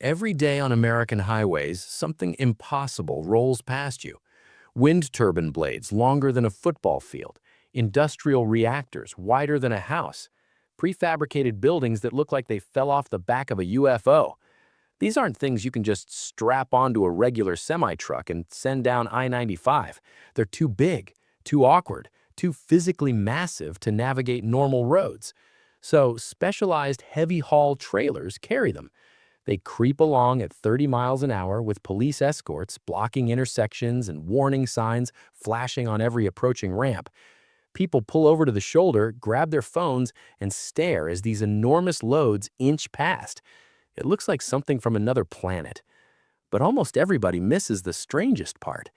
Every day on American highways, something impossible rolls past you. Wind turbine blades longer than a football field, industrial reactors wider than a house, prefabricated buildings that look like they fell off the back of a UFO. These aren't things you can just strap onto a regular semi-truck and send down I-95. They're too big, too awkward, too physically massive to navigate normal roads. So specialized heavy-haul trailers carry them. They creep along at 30 miles an hour with police escorts blocking intersections and warning signs flashing on every approaching ramp. People pull over to the shoulder, grab their phones, and stare as these enormous loads inch past. It looks like something from another planet. But almost everybody misses the strangest part.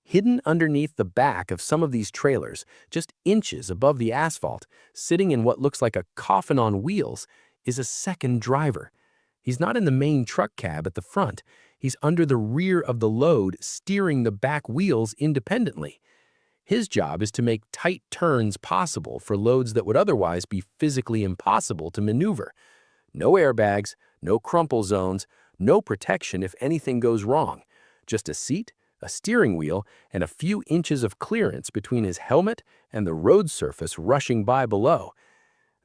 Hidden underneath the back of some of these trailers, just inches above the asphalt, sitting in what looks like a coffin on wheels, is a second driver. He's not in the main truck cab at the front. He's under the rear of the load, steering the back wheels independently. His job is to make tight turns possible for loads that would otherwise be physically impossible to maneuver. No airbags, no crumple zones, no protection if anything goes wrong. Just a seat, a steering wheel, and a few inches of clearance between his helmet and the road surface rushing by below.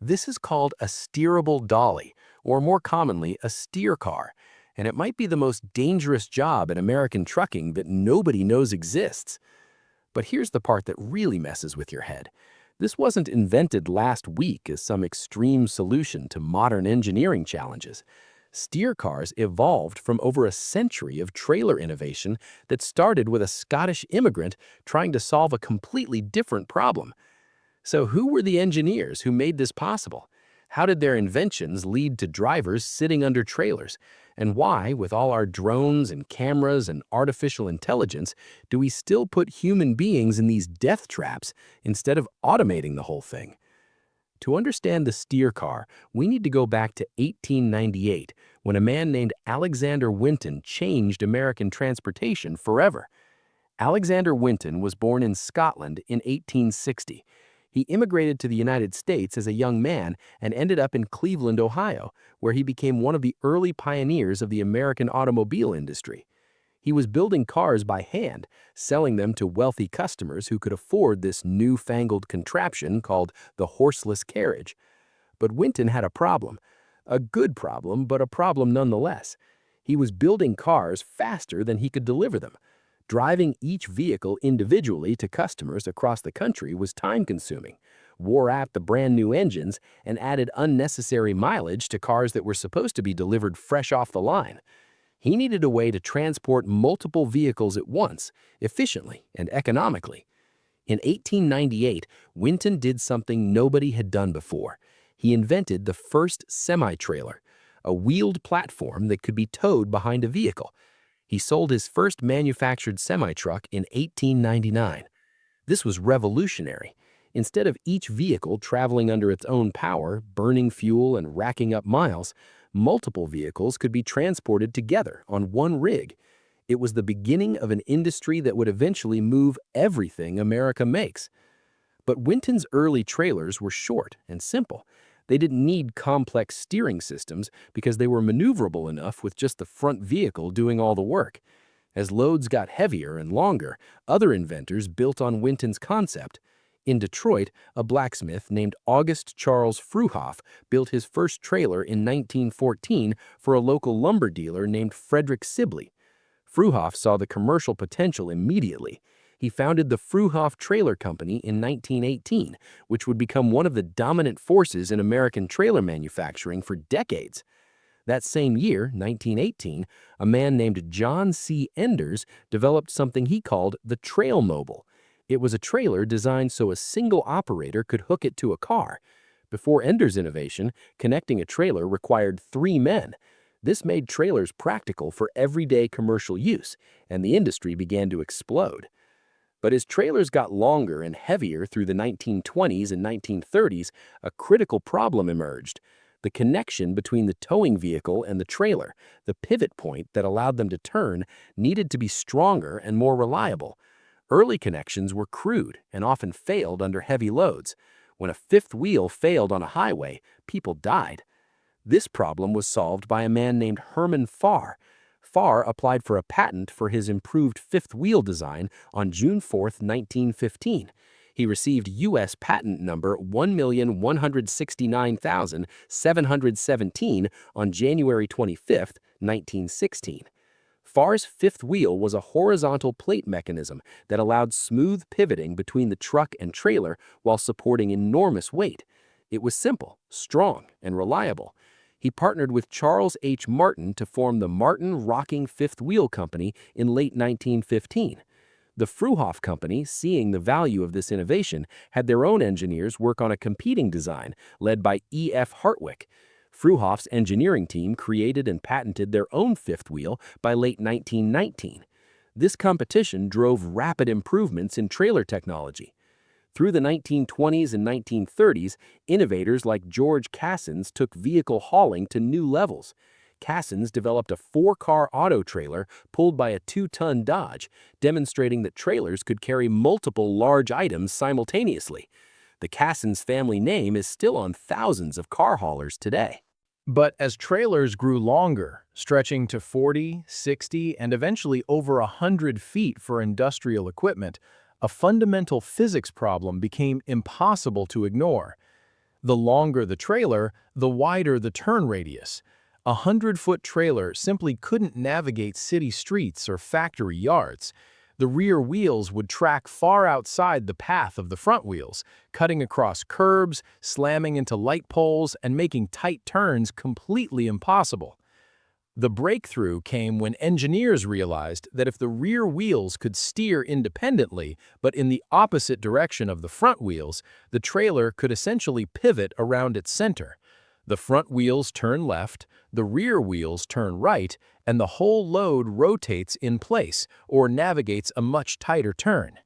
This is called a steerable dolly, or more commonly, a steer car, and it might be the most dangerous job in American trucking that nobody knows exists. But here's the part that really messes with your head. This wasn't invented last week as some extreme solution to modern engineering challenges. Steer cars evolved from over a century of trailer innovation that started with a Scottish immigrant trying to solve a completely different problem. So who were the engineers who made this possible? How did their inventions lead to drivers sitting under trailers? And why, with all our drones and cameras and artificial intelligence, do we still put human beings in these death traps instead of automating the whole thing? To understand the steer car, we need to go back to 1898, when a man named Alexander Winton changed American transportation forever. Alexander Winton was born in Scotland in 1860. He immigrated to the United States as a young man and ended up in Cleveland, Ohio, where he became one of the early pioneers of the American automobile industry. He was building cars by hand, selling them to wealthy customers who could afford this newfangled contraption called the horseless carriage. But Winton had a problem. A good problem, but a problem nonetheless. He was building cars faster than he could deliver them. Driving each vehicle individually to customers across the country was time-consuming, wore out the brand-new engines, and added unnecessary mileage to cars that were supposed to be delivered fresh off the line. He needed a way to transport multiple vehicles at once, efficiently and economically. In 1898, Winton did something nobody had done before. He invented the first semi-trailer, a wheeled platform that could be towed behind a vehicle. He sold his first manufactured semi-truck in 1899. This was revolutionary. Instead of each vehicle traveling under its own power, burning fuel and racking up miles, multiple vehicles could be transported together on one rig. It was the beginning of an industry that would eventually move everything America makes. But Winton's early trailers were short and simple. They didn't need complex steering systems because they were maneuverable enough with just the front vehicle doing all the work. As loads got heavier and longer, other inventors built on Winton's concept. In Detroit, a blacksmith named August Charles Fruehauf built his first trailer in 1914 for a local lumber dealer named Frederick Sibley. Fruehauf saw the commercial potential immediately. He founded the Fruehauf Trailer Company in 1918, which would become one of the dominant forces in American trailer manufacturing for decades. That same year, 1918, a man named John C. Enders developed something he called the Trail Mobile. It was a trailer designed so a single operator could hook it to a car. Before Enders' innovation, connecting a trailer required 3 men. This made trailers practical for everyday commercial use, and the industry began to explode. But as trailers got longer and heavier through the 1920s and 1930s, a critical problem emerged. The connection between the towing vehicle and the trailer, the pivot point that allowed them to turn, needed to be stronger and more reliable. Early connections were crude and often failed under heavy loads. When a fifth wheel failed on a highway, people died. This problem was solved by a man named Herman Farr. Farr applied for a patent for his improved fifth wheel design on June 4, 1915. He received U.S. patent number 1,169,717 on January 25, 1916. Farr's fifth wheel was a horizontal plate mechanism that allowed smooth pivoting between the truck and trailer while supporting enormous weight. It was simple, strong, and reliable. He partnered with Charles H. Martin to form the Martin Rocking Fifth Wheel Company in late 1915. The Fruehauf Company, seeing the value of this innovation, had their own engineers work on a competing design led by E.F. Hartwick. Fruehauf's engineering team created and patented their own fifth wheel by late 1919. This competition drove rapid improvements in trailer technology. Through the 1920s and 1930s, innovators like George Cassens took vehicle hauling to new levels. Cassens developed a 4-car auto trailer pulled by a 2-ton Dodge, demonstrating that trailers could carry multiple large items simultaneously. The Cassens family name is still on thousands of car haulers today. But as trailers grew longer, stretching to 40, 60, and eventually over 100 feet for industrial equipment, a fundamental physics problem became impossible to ignore. The longer the trailer, the wider the turn radius. A 100-foot trailer simply couldn't navigate city streets or factory yards. The rear wheels would track far outside the path of the front wheels, cutting across curbs, slamming into light poles, and making tight turns completely impossible. The breakthrough came when engineers realized that if the rear wheels could steer independently, but in the opposite direction of the front wheels, the trailer could essentially pivot around its center. The front wheels turn left, the rear wheels turn right, and the whole load rotates in place or navigates a much tighter turn.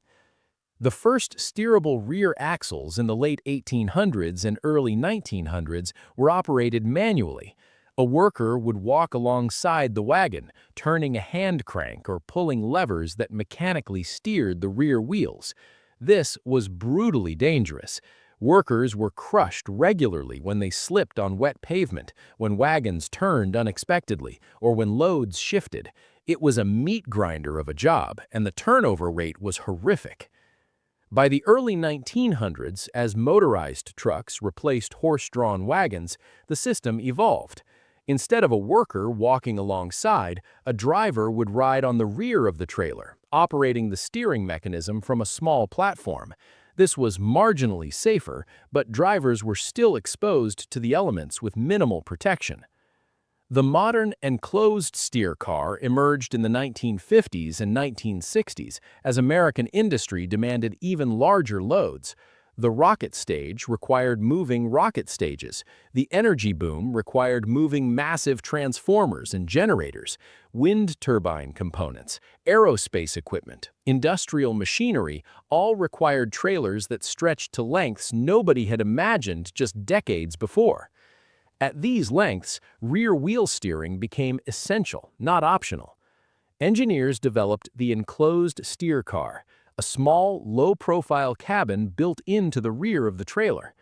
The first steerable rear axles in the late 1800s and early 1900s were operated manually. A worker would walk alongside the wagon, turning a hand crank or pulling levers that mechanically steered the rear wheels. This was brutally dangerous. Workers were crushed regularly when they slipped on wet pavement, when wagons turned unexpectedly, or when loads shifted. It was a meat grinder of a job, and the turnover rate was horrific. By the early 1900s, as motorized trucks replaced horse-drawn wagons, the system evolved. Instead of a worker walking alongside, a driver would ride on the rear of the trailer, operating the steering mechanism from a small platform. This was marginally safer, but drivers were still exposed to the elements with minimal protection. The modern enclosed steer car emerged in the 1950s and 1960s as American industry demanded even larger loads. The rocket stage required moving rocket stages. The energy boom required moving massive transformers and generators, wind turbine components, aerospace equipment, industrial machinery, all required trailers that stretched to lengths nobody had imagined just decades before. At these lengths, rear wheel steering became essential, not optional. Engineers developed the enclosed steer car, a small, low-profile cabin built into the rear of the trailer.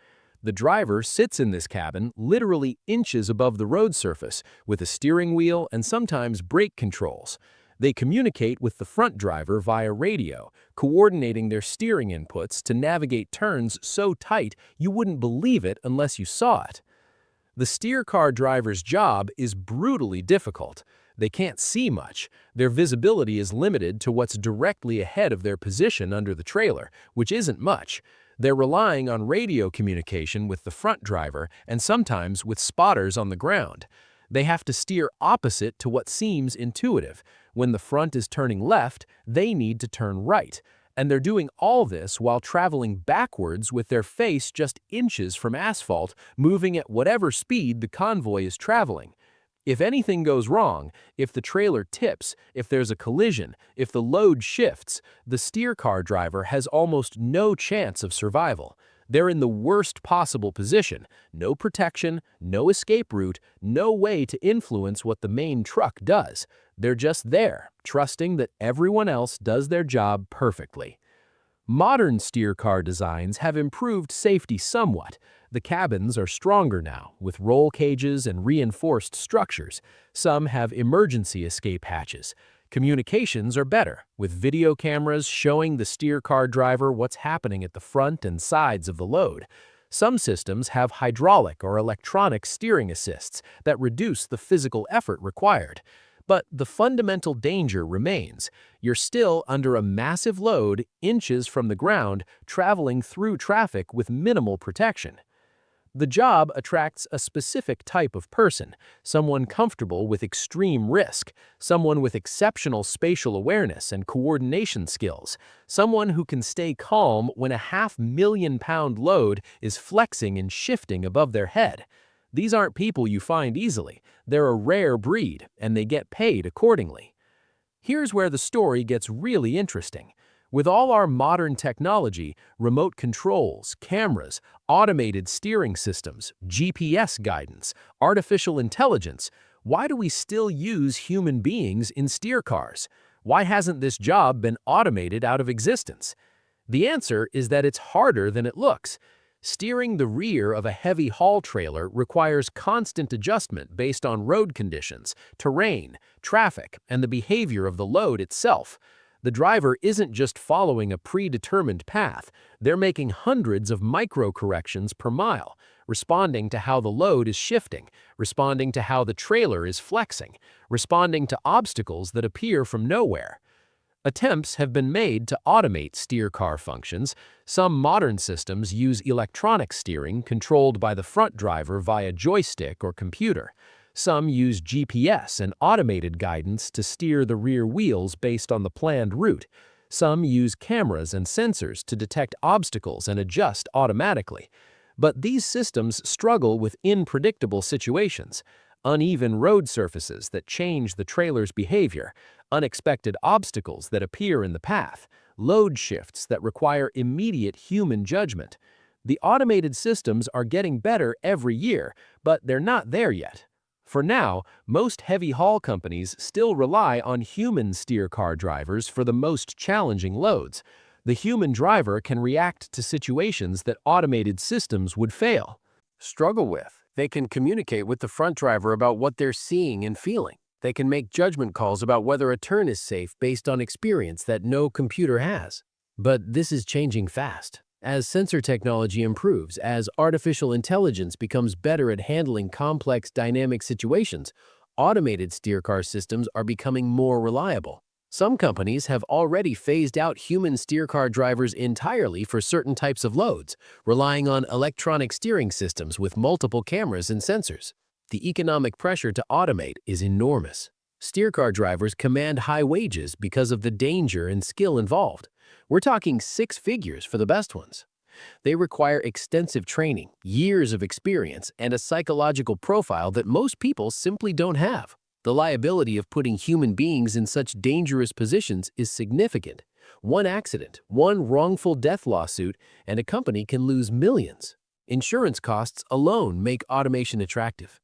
The driver sits in this cabin literally inches above the road surface with a steering wheel and sometimes brake controls. They communicate with the front driver via radio, coordinating their steering inputs to navigate turns so tight you wouldn't believe it unless you saw it. The steer car driver's job is brutally difficult. They can't see much. Their visibility is limited to what's directly ahead of their position under the trailer, which isn't much. They're relying on radio communication with the front driver and sometimes with spotters on the ground. They have to steer opposite to what seems intuitive. When the front is turning left, they need to turn right. And they're doing all this while traveling backwards with their face just inches from asphalt, moving at whatever speed the convoy is traveling. If anything goes wrong, if the trailer tips, if there's a collision, if the load shifts, the steer car driver has almost no chance of survival. They're in the worst possible position. No protection, no escape route, no way to influence what the main truck does. They're just there, trusting that everyone else does their job perfectly. Modern steer car designs have improved safety somewhat. The cabins are stronger now, with roll cages and reinforced structures. Some have emergency escape hatches. Communications are better, with video cameras showing the steer car driver what's happening at the front and sides of the load. Some systems have hydraulic or electronic steering assists that reduce the physical effort required. But the fundamental danger remains. You're still under a massive load, inches from the ground, traveling through traffic with minimal protection. The job attracts a specific type of person, someone comfortable with extreme risk, someone with exceptional spatial awareness and coordination skills, someone who can stay calm when a half-million-pound load is flexing and shifting above their head. These aren't people you find easily. They're a rare breed, and they get paid accordingly. Here's where the story gets really interesting. With all our modern technology, remote controls, cameras, automated steering systems, GPS guidance, artificial intelligence, why do we still use human beings in steer cars? Why hasn't this job been automated out of existence? The answer is that it's harder than it looks. Steering the rear of a heavy haul trailer requires constant adjustment based on road conditions, terrain, traffic, and the behavior of the load itself. The driver isn't just following a predetermined path, they're making hundreds of micro-corrections per mile, responding to how the load is shifting, responding to how the trailer is flexing, responding to obstacles that appear from nowhere. Attempts have been made to automate steer car functions. Some modern systems use electronic steering controlled by the front driver via joystick or computer. Some use GPS and automated guidance to steer the rear wheels based on the planned route. Some use cameras and sensors to detect obstacles and adjust automatically. But these systems struggle with unpredictable situations, uneven road surfaces that change the trailer's behavior, unexpected obstacles that appear in the path, load shifts that require immediate human judgment. The automated systems are getting better every year, but they're not there yet. For now, most heavy haul companies still rely on human steer car drivers for the most challenging loads. The human driver can react to situations that automated systems would struggle with. They can communicate with the front driver about what they're seeing and feeling. They can make judgment calls about whether a turn is safe based on experience that no computer has. But this is changing fast. As sensor technology improves, as artificial intelligence becomes better at handling complex dynamic situations, automated steer car systems are becoming more reliable. Some companies have already phased out human steer car drivers entirely for certain types of loads, relying on electronic steering systems with multiple cameras and sensors. The economic pressure to automate is enormous. Steer car drivers command high wages because of the danger and skill involved. We're talking six figures for the best ones. They require extensive training, years of experience, and a psychological profile that most people simply don't have. The liability of putting human beings in such dangerous positions is significant. One accident, one wrongful death lawsuit, and a company can lose millions. Insurance costs alone make automation attractive.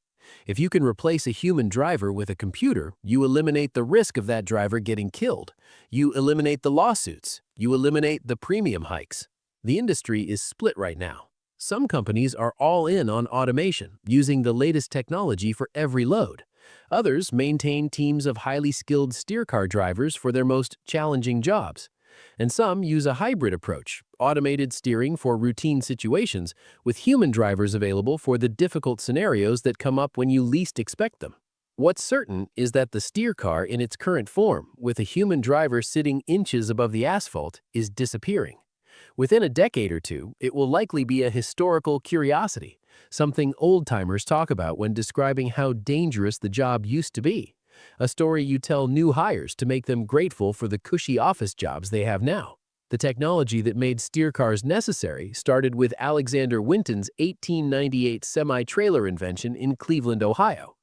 If you can replace a human driver with a computer, you eliminate the risk of that driver getting killed. You eliminate the lawsuits. You eliminate the premium hikes. The industry is split right now. Some companies are all in on automation, using the latest technology for every load. Others maintain teams of highly skilled steer car drivers for their most challenging jobs. And some use a hybrid approach, automated steering for routine situations, with human drivers available for the difficult scenarios that come up when you least expect them. What's certain is that the steer car in its current form, with a human driver sitting inches above the asphalt, is disappearing. Within a decade or two, it will likely be a historical curiosity, something old-timers talk about when describing how dangerous the job used to be. A story you tell new hires to make them grateful for the cushy office jobs they have now. The technology that made steer cars necessary started with Alexander Winton's 1898 semi-trailer invention in Cleveland, Ohio.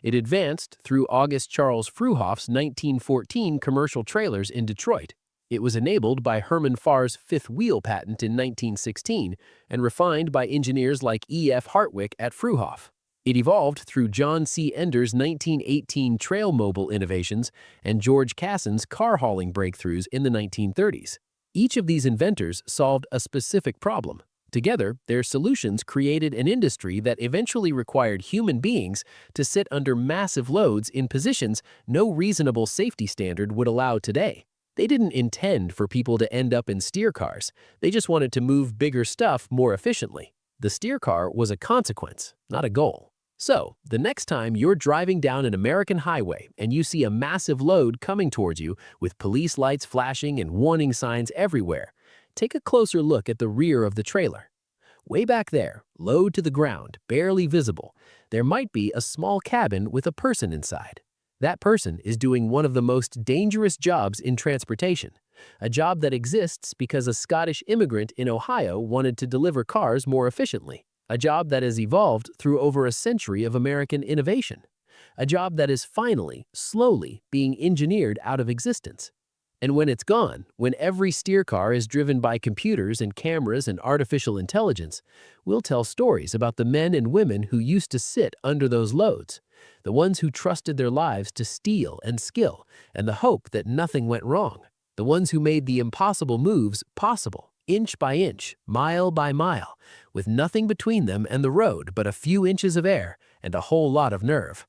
It advanced through August Charles Fruehauf's 1914 commercial trailers in Detroit. It was enabled by Herman Farr's fifth wheel patent in 1916 and refined by engineers like E.F. Hartwick at Fruehauf. It evolved through John C. Ender's 1918 trail mobile innovations and George Casson's car hauling breakthroughs in the 1930s. Each of these inventors solved a specific problem. Together, their solutions created an industry that eventually required human beings to sit under massive loads in positions no reasonable safety standard would allow today. They didn't intend for people to end up in steer cars. They just wanted to move bigger stuff more efficiently. The steer car was a consequence, not a goal. So, the next time you're driving down an American highway and you see a massive load coming towards you with police lights flashing and warning signs everywhere, take a closer look at the rear of the trailer. Way back there, low to the ground, barely visible, there might be a small cabin with a person inside. That person is doing one of the most dangerous jobs in transportation, a job that exists because a Scottish immigrant in Ohio wanted to deliver cars more efficiently, a job that has evolved through over a century of American innovation, a job that is finally, slowly being engineered out of existence. And when it's gone, when every steer car is driven by computers and cameras and artificial intelligence, we'll tell stories about the men and women who used to sit under those loads, the ones who trusted their lives to steel and skill and the hope that nothing went wrong, the ones who made the impossible moves possible, inch by inch, mile by mile, with nothing between them and the road but a few inches of air and a whole lot of nerve.